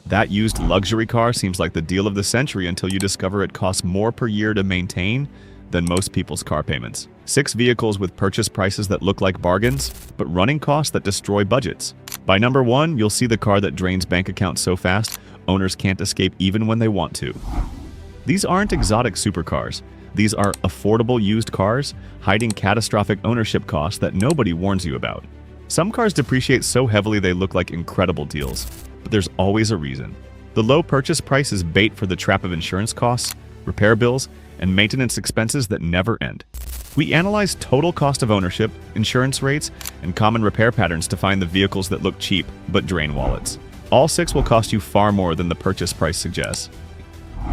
That used luxury car seems like the deal of the century until you discover it costs more per year to maintain than most people's car payments. 6 vehicles with purchase prices that look like bargains, but running costs that destroy budgets. By number 1, you'll see the car that drains bank accounts so fast, owners can't escape even when they want to. These aren't exotic supercars. These are affordable used cars, hiding catastrophic ownership costs that nobody warns you about. Some cars depreciate so heavily they look like incredible deals, but there's always a reason. The low purchase price is bait for the trap of insurance costs, repair bills, and maintenance expenses that never end. We analyze total cost of ownership, insurance rates, and common repair patterns to find the vehicles that look cheap but drain wallets. All 6 will cost you far more than the purchase price suggests.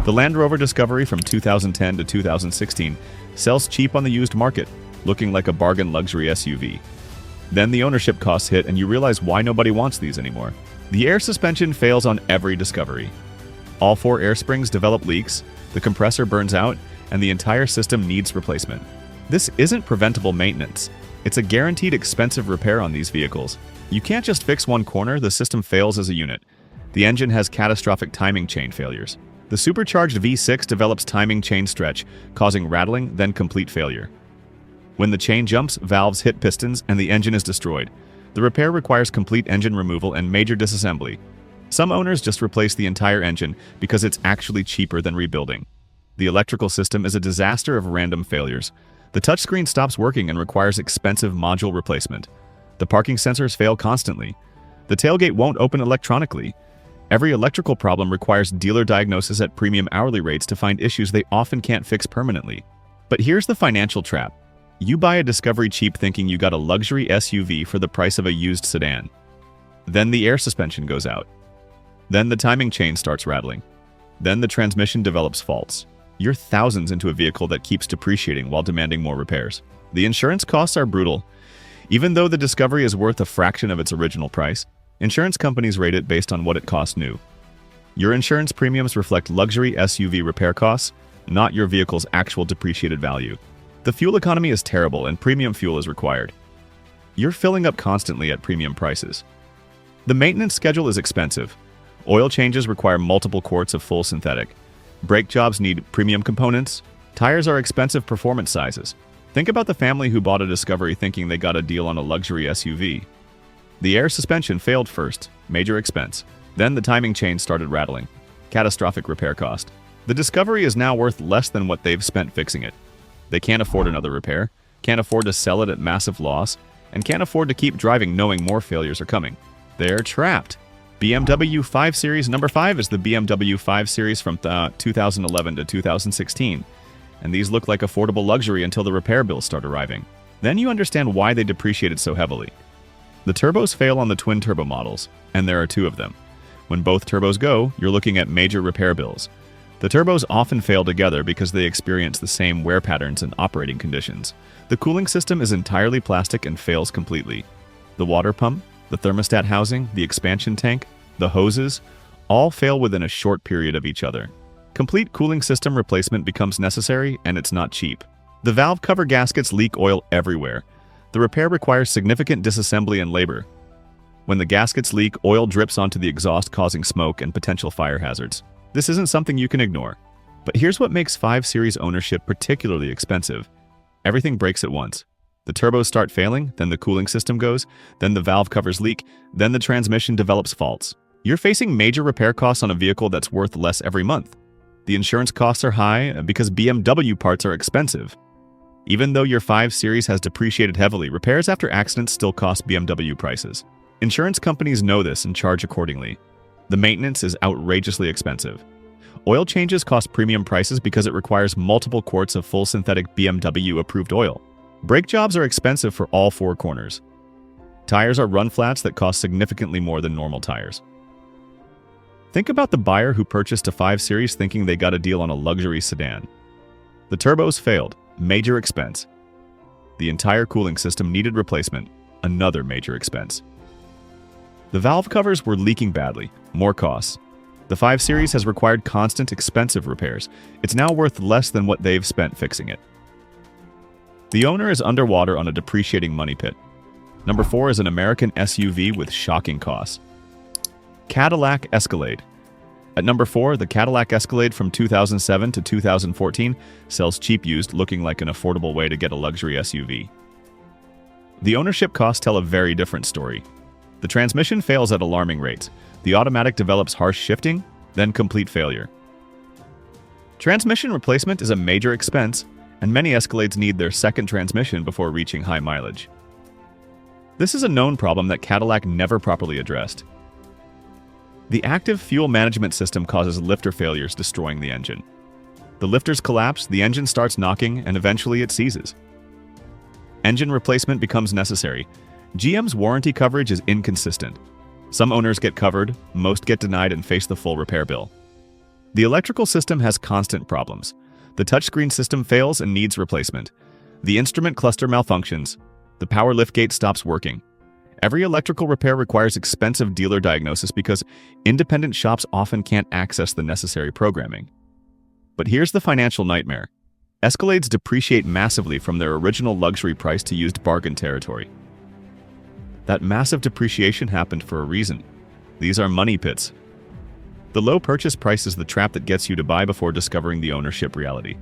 The Land Rover Discovery from 2010 to 2016 sells cheap on the used market, looking like a bargain luxury SUV. Then the ownership costs hit and you realize why nobody wants these anymore. The air suspension fails on every Discovery. All 4 air springs develop leaks, the compressor burns out, and the entire system needs replacement. This isn't preventable maintenance. It's a guaranteed expensive repair on these vehicles. You can't just fix one corner, the system fails as a unit. The engine has catastrophic timing chain failures. The supercharged V6 develops timing chain stretch, causing rattling, then complete failure. When the chain jumps, valves hit pistons and the engine is destroyed. The repair requires complete engine removal and major disassembly. Some owners just replace the entire engine because it's actually cheaper than rebuilding. The electrical system is a disaster of random failures. The touchscreen stops working and requires expensive module replacement. The parking sensors fail constantly. The tailgate won't open electronically. Every electrical problem requires dealer diagnosis at premium hourly rates to find issues they often can't fix permanently. But here's the financial trap. You buy a Discovery cheap thinking you got a luxury SUV for the price of a used sedan. Then the air suspension goes out. Then the timing chain starts rattling. Then the transmission develops faults. You're thousands into a vehicle that keeps depreciating while demanding more repairs. The insurance costs are brutal. Even though the Discovery is worth a fraction of its original price, insurance companies rate it based on what it costs new. Your insurance premiums reflect luxury SUV repair costs, not your vehicle's actual depreciated value. The fuel economy is terrible and premium fuel is required. You're filling up constantly at premium prices. The maintenance schedule is expensive. Oil changes require multiple quarts of full synthetic. Brake jobs need premium components. Tires are expensive performance sizes. Think about the family who bought a Discovery thinking they got a deal on a luxury SUV. The air suspension failed first, major expense. Then the timing chain started rattling. Catastrophic repair cost. The Discovery is now worth less than what they've spent fixing it. They can't afford another repair, can't afford to sell it at massive loss, and can't afford to keep driving knowing more failures are coming. They're trapped. BMW 5 Series number 5 is the BMW 5 Series from 2011 to 2016. And these look like affordable luxury until the repair bills start arriving. Then you understand why they depreciated so heavily. The turbos fail on the twin-turbo models, and there are 2 of them. When both turbos go, you're looking at major repair bills. The turbos often fail together because they experience the same wear patterns and operating conditions. The cooling system is entirely plastic and fails completely. The water pump, the thermostat housing, the expansion tank, the hoses, all fail within a short period of each other. Complete cooling system replacement becomes necessary, and it's not cheap. The valve cover gaskets leak oil everywhere. The repair requires significant disassembly and labor. When the gaskets leak, oil drips onto the exhaust, causing smoke and potential fire hazards. This isn't something you can ignore. But here's what makes 5 Series ownership particularly expensive. Everything breaks at once. The turbos start failing, then the cooling system goes, then the valve covers leak, then the transmission develops faults. You're facing major repair costs on a vehicle that's worth less every month. The insurance costs are high because BMW parts are expensive. Even though your 5 Series has depreciated heavily, repairs after accidents still cost BMW prices. Insurance companies know this and charge accordingly. The maintenance is outrageously expensive. Oil changes cost premium prices because it requires multiple quarts of full synthetic BMW-approved oil. Brake jobs are expensive for all 4 corners. Tires are run flats that cost significantly more than normal tires. Think about the buyer who purchased a 5 Series thinking they got a deal on a luxury sedan. The turbos failed, major expense. The entire cooling system needed replacement, another major expense. The valve covers were leaking badly, more costs. The 5 Series has required constant, expensive repairs. It's now worth less than what they've spent fixing it. The owner is underwater on a depreciating money pit. Number 4 is an American SUV with shocking costs. Cadillac Escalade. At number 4, the Cadillac Escalade from 2007 to 2014 sells cheap used, looking like an affordable way to get a luxury SUV. The ownership costs tell a very different story. The transmission fails at alarming rates. The automatic develops harsh shifting, then complete failure. Transmission replacement is a major expense, and many Escalades need their second transmission before reaching high mileage. This is a known problem that Cadillac never properly addressed. The active fuel management system causes lifter failures, destroying the engine. The lifters collapse, the engine starts knocking, and eventually it seizes. Engine replacement becomes necessary. GM's warranty coverage is inconsistent. Some owners get covered, most get denied and face the full repair bill. The electrical system has constant problems. The touchscreen system fails and needs replacement. The instrument cluster malfunctions. The power liftgate stops working. Every electrical repair requires expensive dealer diagnosis because independent shops often can't access the necessary programming. But here's the financial nightmare. Escalades depreciate massively from their original luxury price to used bargain territory. That massive depreciation happened for a reason. These are money pits. The low purchase price is the trap that gets you to buy before discovering the ownership reality.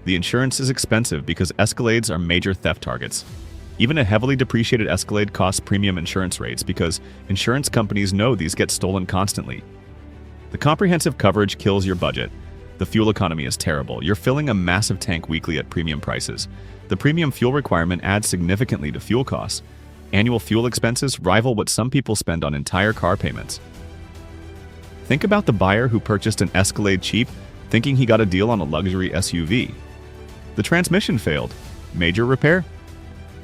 The insurance is expensive because Escalades are major theft targets. Even a heavily depreciated Escalade costs premium insurance rates because insurance companies know these get stolen constantly. The comprehensive coverage kills your budget. The fuel economy is terrible. You're filling a massive tank weekly at premium prices. The premium fuel requirement adds significantly to fuel costs. Annual fuel expenses rival what some people spend on entire car payments. Think about the buyer who purchased an Escalade cheap, thinking he got a deal on a luxury SUV. The transmission failed. Major repair?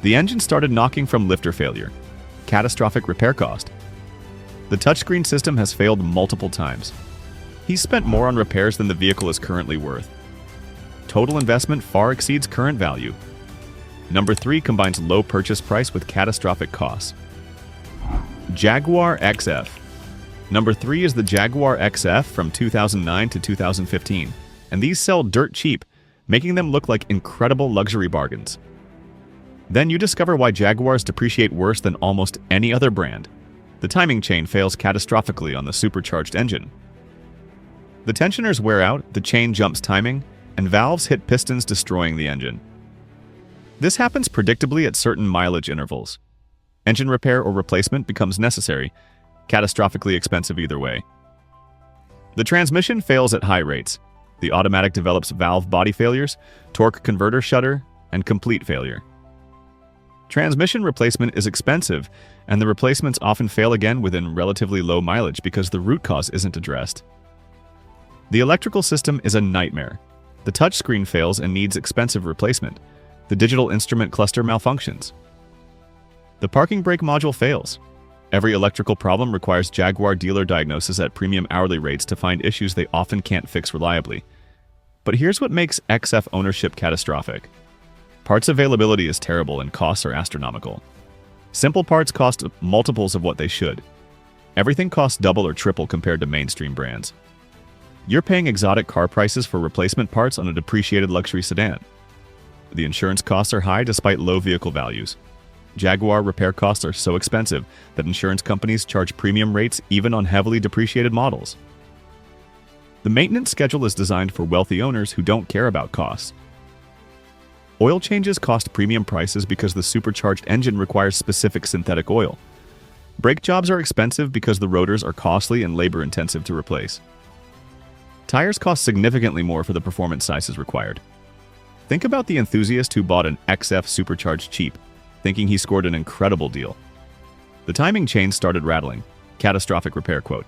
The engine started knocking from lifter failure. Catastrophic repair cost. The touchscreen system has failed multiple times. He's spent more on repairs than the vehicle is currently worth. Total investment far exceeds current value. Number 3 combines low purchase price with catastrophic costs. Jaguar XF. Number 3 is the Jaguar XF from 2009 to 2015, and these sell dirt cheap, making them look like incredible luxury bargains. Then you discover why Jaguars depreciate worse than almost any other brand. The timing chain fails catastrophically on the supercharged engine. The tensioners wear out, the chain jumps timing, and valves hit pistons, destroying the engine. This happens predictably at certain mileage intervals. Engine repair or replacement becomes necessary, catastrophically expensive either way. The transmission fails at high rates. The automatic develops valve body failures, torque converter shudder, and complete failure. Transmission replacement is expensive, and the replacements often fail again within relatively low mileage because the root cause isn't addressed. The electrical system is a nightmare. The touchscreen fails and needs expensive replacement. The digital instrument cluster malfunctions. The parking brake module fails. Every electrical problem requires Jaguar dealer diagnosis at premium hourly rates to find issues they often can't fix reliably. But here's what makes XF ownership catastrophic. Parts availability is terrible and costs are astronomical. Simple parts cost multiples of what they should. Everything costs double or triple compared to mainstream brands. You're paying exotic car prices for replacement parts on a depreciated luxury sedan. The insurance costs are high despite low vehicle values. Jaguar repair costs are so expensive that insurance companies charge premium rates even on heavily depreciated models. The maintenance schedule is designed for wealthy owners who don't care about costs. Oil changes cost premium prices because the supercharged engine requires specific synthetic oil. Brake jobs are expensive because the rotors are costly and labor-intensive to replace. Tires cost significantly more for the performance sizes required. Think about the enthusiast who bought an XF supercharged cheap, thinking he scored an incredible deal. The timing chain started rattling. Catastrophic repair quote.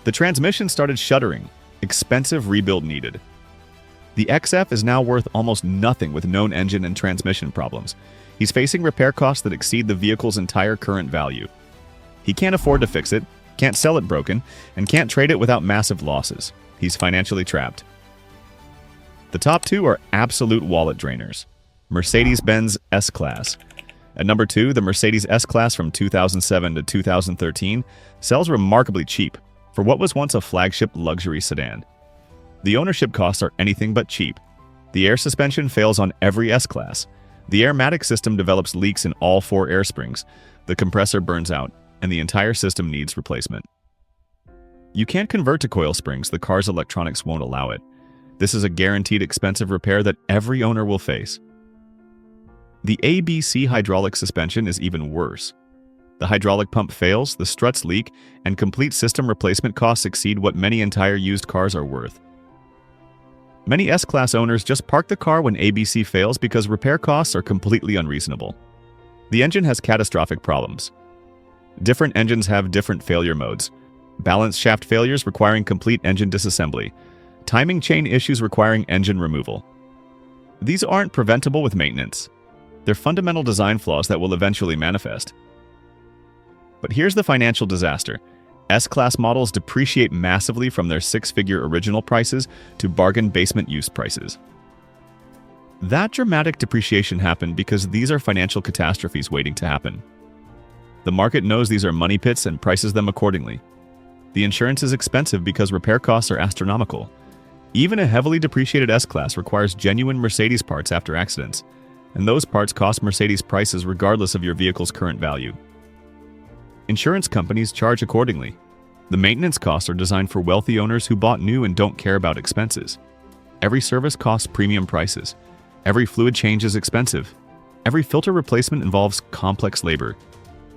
The transmission started shuddering. Expensive rebuild needed. The XF is now worth almost nothing with known engine and transmission problems. He's facing repair costs that exceed the vehicle's entire current value. He can't afford to fix it, can't sell it broken, and can't trade it without massive losses. He's financially trapped. The top 2 are absolute wallet drainers. Mercedes-Benz S-Class. At number 2, the Mercedes S-Class from 2007 to 2013 sells remarkably cheap for what was once a flagship luxury sedan. The ownership costs are anything but cheap. The air suspension fails on every S-Class. The airmatic system develops leaks in all 4 air springs. The compressor burns out, and the entire system needs replacement. You can't convert to coil springs, the car's electronics won't allow it. This is a guaranteed expensive repair that every owner will face. The ABC hydraulic suspension is even worse. The hydraulic pump fails, the struts leak, and complete system replacement costs exceed what many entire used cars are worth. Many S-Class owners just park the car when ABC fails because repair costs are completely unreasonable. The engine has catastrophic problems. Different engines have different failure modes. Balance shaft failures requiring complete engine disassembly. Timing chain issues requiring engine removal. These aren't preventable with maintenance. They're fundamental design flaws that will eventually manifest. But here's the financial disaster. S-Class models depreciate massively from their six-figure original prices to bargain basement use prices. That dramatic depreciation happened because these are financial catastrophes waiting to happen. The market knows these are money pits and prices them accordingly. The insurance is expensive because repair costs are astronomical. Even a heavily depreciated S-Class requires genuine Mercedes parts after accidents, and those parts cost Mercedes prices regardless of your vehicle's current value. Insurance companies charge accordingly. The maintenance costs are designed for wealthy owners who bought new and don't care about expenses. Every service costs premium prices. Every fluid change is expensive. Every filter replacement involves complex labor.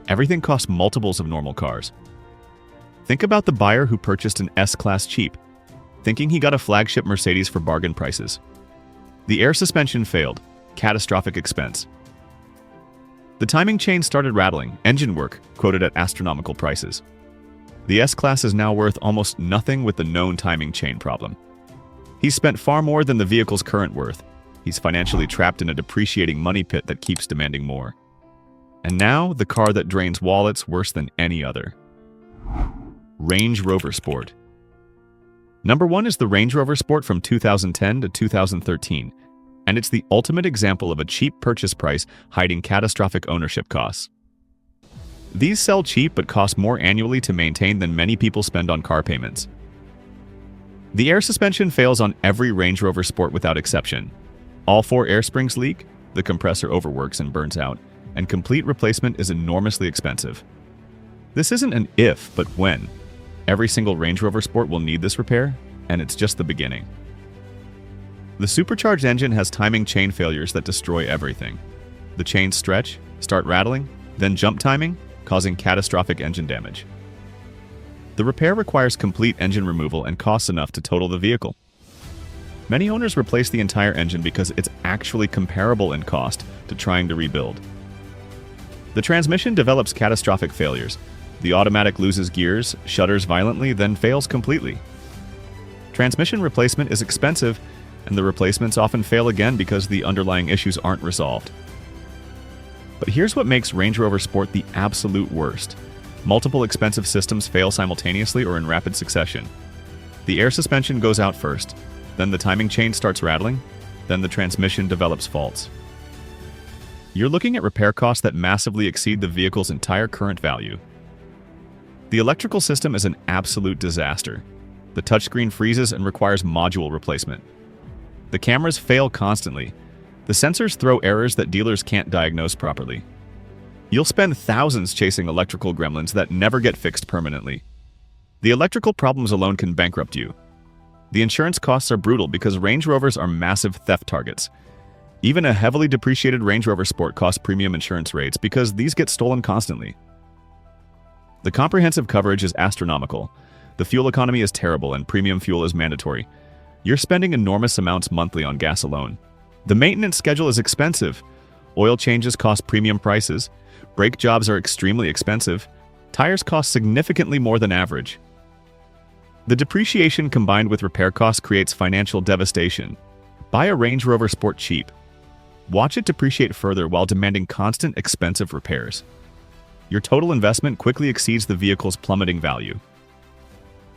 Everything costs multiples of normal cars. Think about the buyer who purchased an S-Class cheap, thinking he got a flagship Mercedes for bargain prices. The air suspension failed. Catastrophic expense. The timing chain started rattling, engine work quoted at astronomical prices. The S-Class is now worth almost nothing with the known timing chain problem. He's spent far more than the vehicle's current worth. He's financially trapped in a depreciating money pit that keeps demanding more. And now, the car that drains wallets worse than any other. Range Rover Sport. Number 1 is the Range Rover Sport from 2010 to 2013. And it's the ultimate example of a cheap purchase price hiding catastrophic ownership costs. These sell cheap but cost more annually to maintain than many people spend on car payments. The air suspension fails on every Range Rover Sport without exception. All 4 air springs leak, the compressor overworks and burns out, and complete replacement is enormously expensive. This isn't an if, but when. Every single Range Rover Sport will need this repair, and it's just the beginning. The supercharged engine has timing chain failures that destroy everything. The chains stretch, start rattling, then jump timing, causing catastrophic engine damage. The repair requires complete engine removal and costs enough to total the vehicle. Many owners replace the entire engine because it's actually comparable in cost to trying to rebuild. The transmission develops catastrophic failures. The automatic loses gears, shudders violently, then fails completely. Transmission replacement is expensive, and the replacements often fail again because the underlying issues aren't resolved. But here's what makes Range Rover Sport the absolute worst. Multiple expensive systems fail simultaneously or in rapid succession. The air suspension goes out first, then the timing chain starts rattling, then the transmission develops faults. You're looking at repair costs that massively exceed the vehicle's entire current value. The electrical system is an absolute disaster. The touchscreen freezes and requires module replacement. The cameras fail constantly. The sensors throw errors that dealers can't diagnose properly. You'll spend thousands chasing electrical gremlins that never get fixed permanently. The electrical problems alone can bankrupt you. The insurance costs are brutal because Range Rovers are massive theft targets. Even a heavily depreciated Range Rover Sport costs premium insurance rates because these get stolen constantly. The comprehensive coverage is astronomical. The fuel economy is terrible and premium fuel is mandatory. You're spending enormous amounts monthly on gas alone. The maintenance schedule is expensive. Oil changes cost premium prices. Brake jobs are extremely expensive. Tires cost significantly more than average. The depreciation combined with repair costs creates financial devastation. Buy a Range Rover Sport cheap. Watch it depreciate further while demanding constant expensive repairs. Your total investment quickly exceeds the vehicle's plummeting value.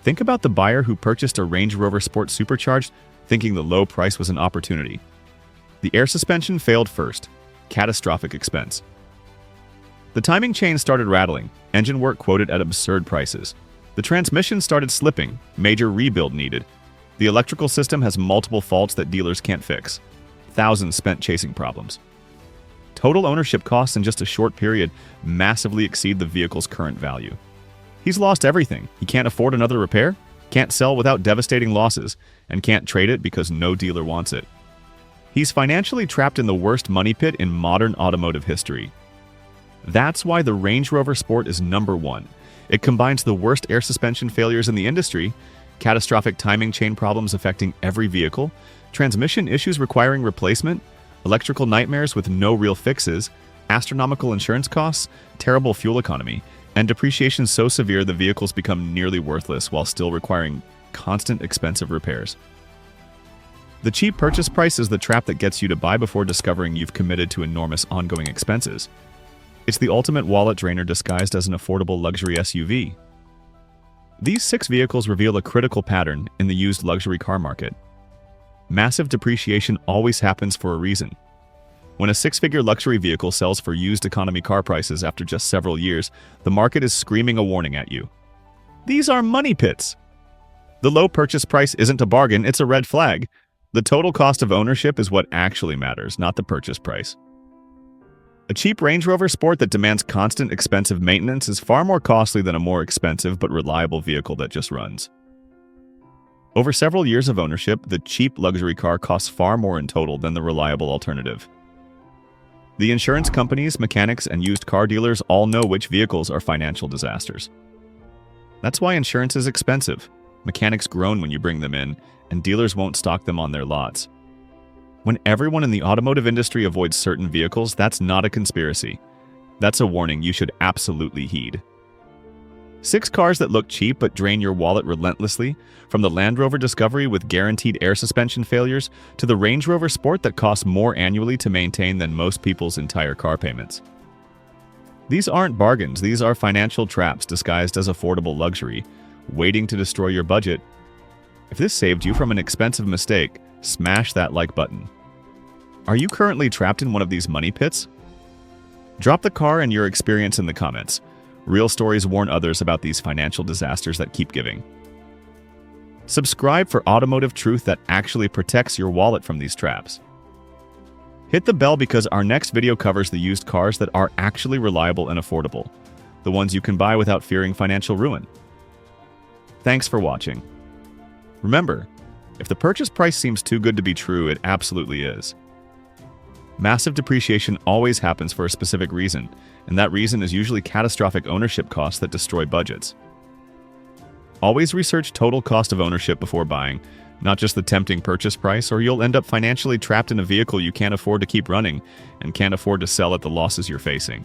Think about the buyer who purchased a Range Rover Sport Supercharged thinking the low price was an opportunity. The air suspension failed first. Catastrophic expense. The timing chain started rattling. Engine work quoted at absurd prices. The transmission started slipping. Major rebuild needed. The electrical system has multiple faults that dealers can't fix. Thousands spent chasing problems. Total ownership costs in just a short period massively exceed the vehicle's current value. He's lost everything. He can't afford another repair, can't sell without devastating losses, and can't trade it because no dealer wants it. He's financially trapped in the worst money pit in modern automotive history. That's why the Range Rover Sport is number one. It combines the worst air suspension failures in the industry, catastrophic timing chain problems affecting every vehicle, transmission issues requiring replacement, electrical nightmares with no real fixes, astronomical insurance costs, terrible fuel economy, and depreciation so severe the vehicles become nearly worthless while still requiring constant expensive repairs. The cheap purchase price is the trap that gets you to buy before discovering you've committed to enormous ongoing expenses. It's the ultimate wallet drainer disguised as an affordable luxury SUV. These 6 vehicles reveal a critical pattern in the used luxury car market. Massive depreciation always happens for a reason. When a 6-figure luxury vehicle sells for used economy car prices after just several years, the market is screaming a warning at you. These are money pits. The low purchase price isn't a bargain, it's a red flag. The total cost of ownership is what actually matters, not the purchase price. A cheap Range Rover Sport that demands constant expensive maintenance is far more costly than a more expensive but reliable vehicle that just runs. Over several years of ownership, the cheap luxury car costs far more in total than the reliable alternative. The insurance companies, mechanics, and used car dealers all know which vehicles are financial disasters. That's why insurance is expensive. Mechanics groan when you bring them in, and dealers won't stock them on their lots. When everyone in the automotive industry avoids certain vehicles, that's not a conspiracy. That's a warning you should absolutely heed. 6 cars that look cheap but drain your wallet relentlessly, from the Land Rover Discovery with guaranteed air suspension failures to the Range Rover Sport that costs more annually to maintain than most people's entire car payments. These aren't bargains, these are financial traps disguised as affordable luxury, waiting to destroy your budget. If this saved you from an expensive mistake, smash that like button. Are you currently trapped in one of these money pits? Drop the car and your experience in the comments. Real stories warn others about these financial disasters that keep giving. Subscribe for automotive truth that actually protects your wallet from these traps. Hit the bell because our next video covers the used cars that are actually reliable and affordable, the ones you can buy without fearing financial ruin. Thanks for watching. Remember, if the purchase price seems too good to be true, it absolutely is. Massive depreciation always happens for a specific reason, and that reason is usually catastrophic ownership costs that destroy budgets. Always research total cost of ownership before buying, not just the tempting purchase price, or you'll end up financially trapped in a vehicle you can't afford to keep running and can't afford to sell at the losses you're facing.